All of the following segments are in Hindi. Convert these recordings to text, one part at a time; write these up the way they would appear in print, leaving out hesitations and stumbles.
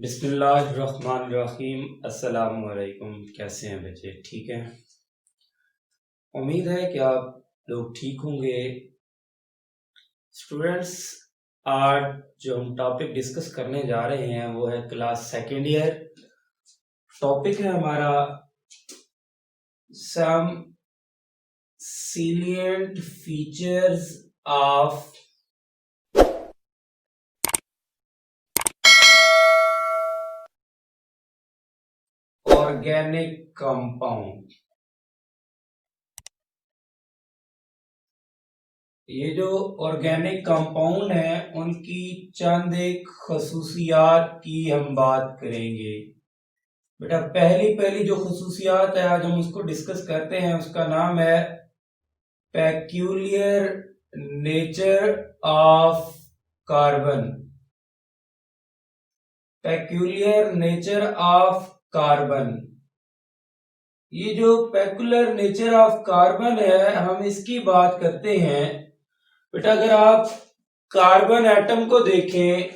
बिस्मिल्लाहिर्रहमानिर्रहीम। अस्सलाम वालेकुम। कैसे हैं बच्चे? ठीक हैं? उम्मीद है कि आप लोग ठीक होंगे। स्टूडेंट्स, आज जो हम टॉपिक डिस्कस करने जा रहे हैं वो है क्लास सेकेंड ईयर। टॉपिक है हमारा सम salient features of organic compound. ये जो ऑर्गेनिक कंपाउंड है उनकी चंद एक खसूसियात की हम बात करेंगे। बेटा पहली जो खसूसियात है आज हम उसको डिस्कस करते हैं, उसका नाम है peculiar nature of carbon. Peculiar nature of carbon, ये जो पेक्यूलियर नेचर ऑफ कार्बन है हम इसकी बात करते हैं। बेटा अगर आप कार्बन एटम को देखें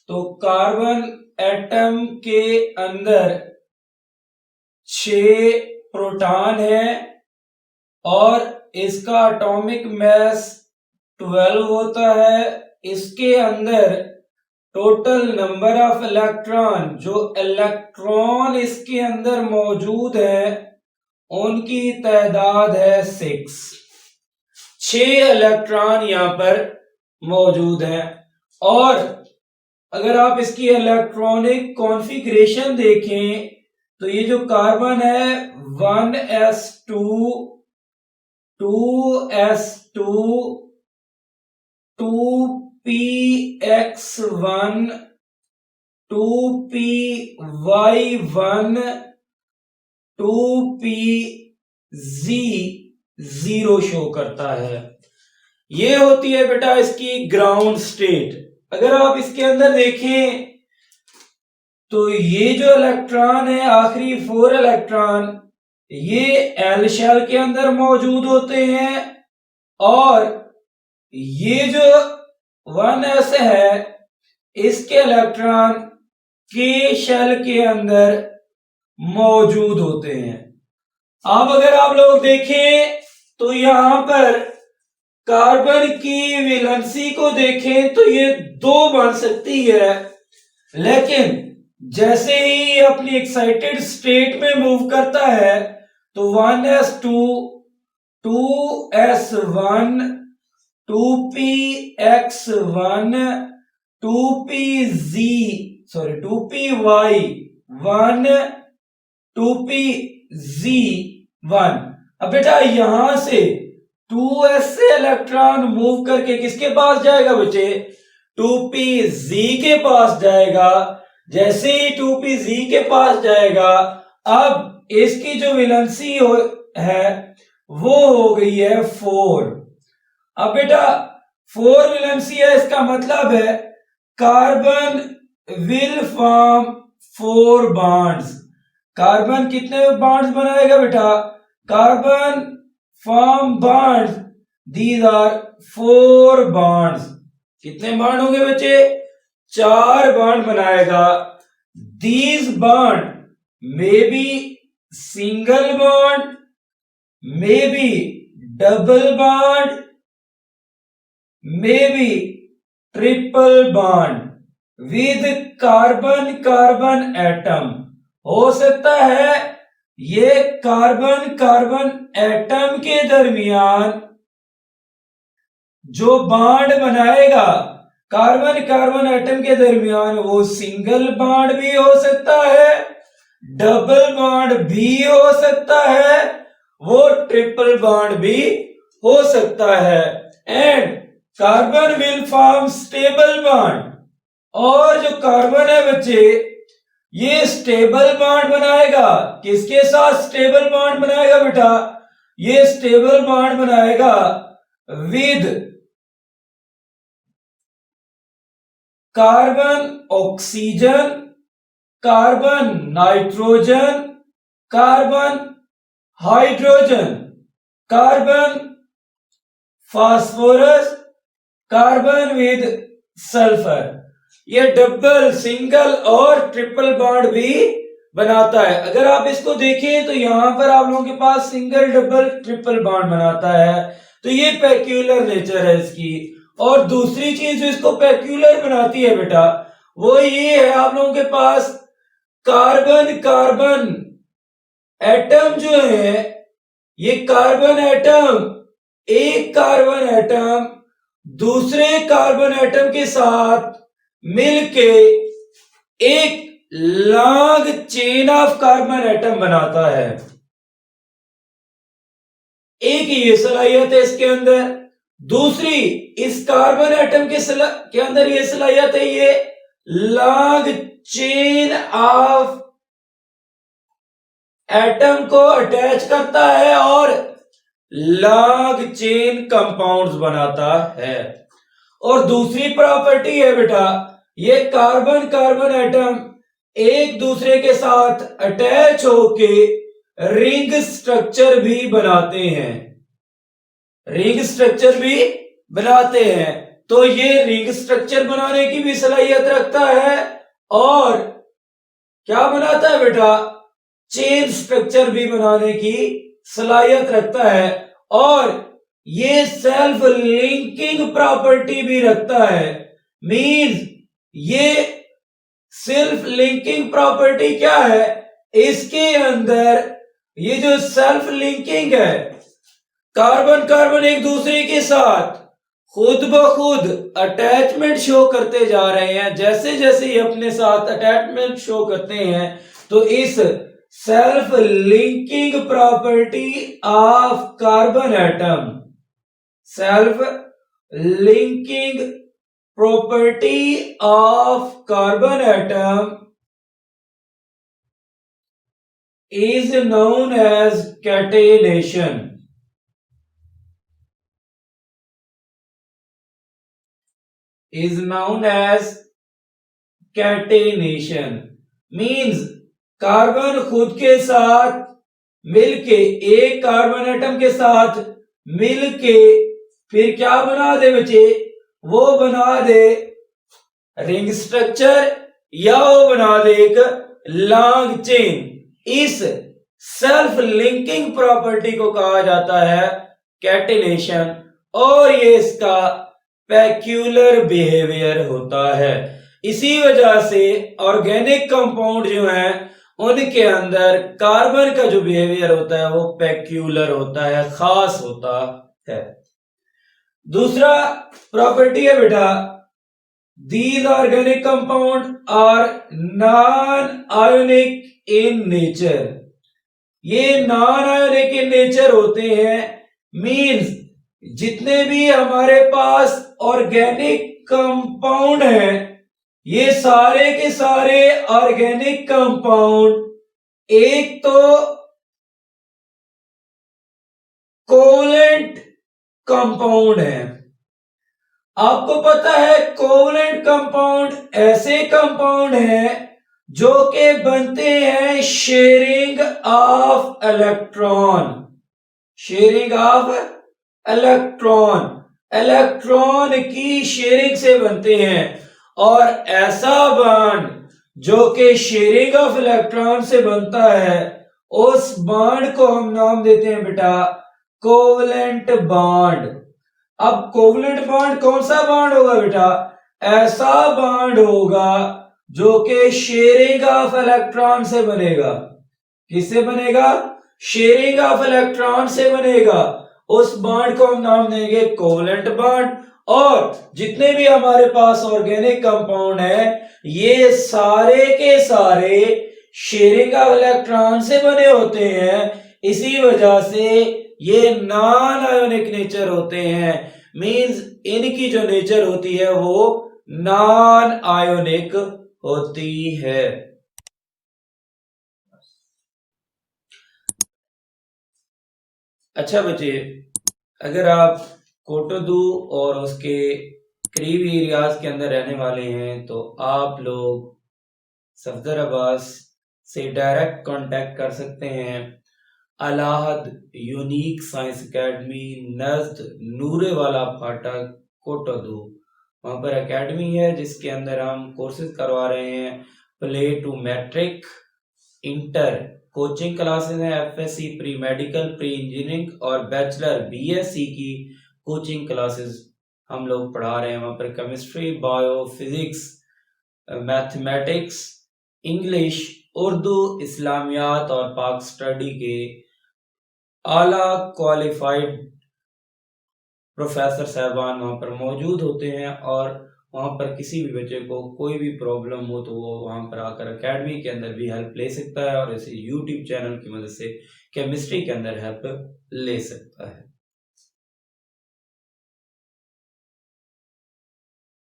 तो कार्बन एटम के अंदर 6 प्रोटॉन है और इसका एटॉमिक मास 12 होता है। इसके अंदर टोटल नंबर ऑफ इलेक्ट्रॉन, जो इलेक्ट्रॉन इसके अंदर मौजूद है उनकी तादाद है 6 इलेक्ट्रॉन यहां पर मौजूद है। और अगर आप इसकी इलेक्ट्रॉनिक कॉन्फ़िगरेशन देखें तो ये जो कार्बन है 1s2 2s2 2px1 2py1 2pz0 show करता है। ये होती है बेटा इसकी ग्राउंड स्टेट। अगर आप इसके अंदर देखें तो ये जो इलेक्ट्रॉन है आखिरी 4 इलेक्ट्रॉन ये एल शेल के अंदर मौजूद होते हैं और ये जो 1s है इसके इलेक्ट्रॉन के शेल के अंदर मौजूद होते हैं। अब अगर आप लोग देखें तो यहां पर कार्बन की वैलेंसी को देखें तो ये 2 बन सकती है, लेकिन जैसे ही अपनी एक्साइटेड स्टेट में मूव करता है तो 1s2 2s1 2px1 2py1 2pz1। अब बेटा यहां से 2s से इलेक्ट्रॉन मूव करके किसके पास जाएगा बच्चे? 2pz के पास जाएगा। जैसे ही 2pz के पास जाएगा अब इसकी जो वैलेंसी है वो हो गई है 4। अब बेटा 4 वैलेंसी है, इसका मतलब है carbon will form 4 bonds. Carbon कितने बॉन्ड्स बनाएगा बेटा? Carbon form bonds, these are 4 bonds. कितने बॉन्ड होंगे बच्चे? 4 बॉन्ड बनाएगा। These bond may be single bond, may be double bond, may be triple bond with carbon carbon atom. हो सकता है ये कार्बन कार्बन एटम के दरमियान जो बॉन्ड बनाएगा कार्बन कार्बन एटम के दरमियान वो सिंगल बॉन्ड भी हो सकता है, डबल बॉन्ड भी हो सकता है, वो ट्रिपल बॉन्ड भी हो सकता है। And carbon will form stable bond. और जो कार्बन है बच्चे ये स्टेबल बॉन्ड बनाएगा। किसके साथ स्टेबल बॉन्ड बनाएगा बेटा? ये स्टेबल बॉन्ड बनाएगा with carbon oxygen, carbon nitrogen, carbon hydrogen, carbon phosphorus, carbon with sulphur. ये डबल, सिंगल और ट्रिपल बॉन्ड भी बनाता है। अगर आप इसको देखें तो यहां पर आप लोगों के पास सिंगल, डबल, ट्रिपल बॉन्ड बनाता है, तो ये पेक्यूलर नेचर है इसकी। और दूसरी चीज जो इसको पेक्यूलर बनाती है बेटा, वो ये है आप लोगों के पास कार्बन कार्बन एटम जो है, ये कार्बन एटम, एक कार्बन एटम दूसरे कार्बन एटम के साथ मिलके एक long chain of carbon atom बनाता है। एक ये सलाहियत है इसके अंदर। दूसरी, इस कार्बन एटम के अंदर ये सलाहियत है, ये लॉन्ग चेन ऑफ एटम को अटैच करता है और लॉन्ग चेन कंपाउंड्स बनाता है। और दूसरी प्रॉपर्टी है बेटा, ये कार्बन कार्बन एटम एक दूसरे के साथ अटैच होके रिंग स्ट्रक्चर भी बनाते हैं, रिंग स्ट्रक्चर भी बनाते हैं। तो ये रिंग स्ट्रक्चर बनाने की भी सलाहियत रखता है और क्या बनाता है बेटा, चेन स्ट्रक्चर भी बनाने की सलाहियत रखता है। और ये सेल्फ लिंकिंग प्रॉपर्टी भी रखता है। मींस ये सेल्फ लिंकिंग प्रॉपर्टी क्या है, इसके अंदर ये जो सेल्फ लिंकिंग है, कार्बन कार्बन एक दूसरे के साथ खुद ब खुद अटैचमेंट शो करते जा रहे हैं। जैसे जैसे ये अपने साथ अटैचमेंट शो करते हैं, तो इस self linking property of carbon atom, self linking property of carbon atom is known as catenation, is known as catenation। Means carbon खुद के साथ मिलके, एक कार्बन एटम के साथ मिलके फिर क्या बना दे बच्चे, वो बना दे रिंग स्ट्रक्चर या वो बना दे एक लॉन्ग चेन। इस सेल्फ लिंकिंग प्रॉपर्टी को कहा जाता है कैटिनेशन और ये इसका पेक्यूलर बिहेवियर होता है। इसी वजह से ऑर्गेनिक कंपाउंड जो हैं उनके अंदर कार्बन का जो बिहेवियर होता है वो पेक्यूलर होता है, खास होता है। दूसरा प्रॉपर्टी है बेटा, these organic compound are non-ionic in nature। ये नॉन आयोनिक इन नेचर होते हैं। मींस जितने भी हमारे पास ऑर्गेनिक कंपाउंड हैं, ये सारे के सारे ऑर्गेनिक कंपाउंड एक तो कोवलेंट कंपाउंड है। आपको पता है कोवलेंट कंपाउंड ऐसे कंपाउंड हैं जो कि बनते हैं sharing of electron, sharing of electron, electron की शेयरिंग से बनते हैं। और ऐसा बॉन्ड जो कि शेयरिंग ऑफ इलेक्ट्रॉन से बनता है, उस बॉन्ड को हम नाम देते हैं बेटा कोवलेंट बॉन्ड। अब कोवलेंट बॉन्ड कौन सा बॉन्ड होगा बेटा, ऐसा बॉन्ड होगा जो कि शेयरिंग ऑफ इलेक्ट्रॉन से बनेगा। किससे बनेगा, शेयरिंग ऑफ इलेक्ट्रॉन से बनेगा। उस बॉन्ड को हम नाम देंगे कोवलेंट बॉन्ड। और जितने भी हमारे पास ऑर्गेनिक कंपाउंड है, ये सारे के सारे शेयरिंग ऑफ इलेक्ट्रॉन से बने होते हैं। इसी वजह से ये नॉन आयोनिक नेचर होते हैं। मींस इनकी जो नेचर होती है वो नॉन आयोनिक होती है। अच्छा बच्चे, अगर आप कोटोदू और उसके करीबी एरियाज के अंदर रहने वाले हैं तो आप लोग सफदराबाद से डायरेक्ट कांटेक्ट कर सकते हैं अलाहद यूनिक साइंस एकेडमी नज़द नूरे वाला फाटक कोटोदू। वहाँ पर एकेडमी है जिसके अंदर हम कोर्सेज करवा रहे हैं। Play to matric, inter coaching classes हैं, FSc, pre medical, pre engineering और बैचलर बीएससी की कोचिंग क्लासेस हम लोग पढ़ा रहे हैं। वहाँ पर chemistry, bio, physics, mathematics, English, Urdu, Islamiat और पाक स्टडी के आला क्वालिफाइड प्रोफेसर साहबान वहाँ पर मौजूद होते हैं और वहाँ पर किसी भी बच्चे को कोई भी प्रॉब्लम हो तो वो वहाँ पर आकर एकेडमी के अंदर भी हेल्प ले सकता है और इसे यूट्यूब चैनल की मदद से केमिस्ट्री के अंदर हेल्प ले सकता है।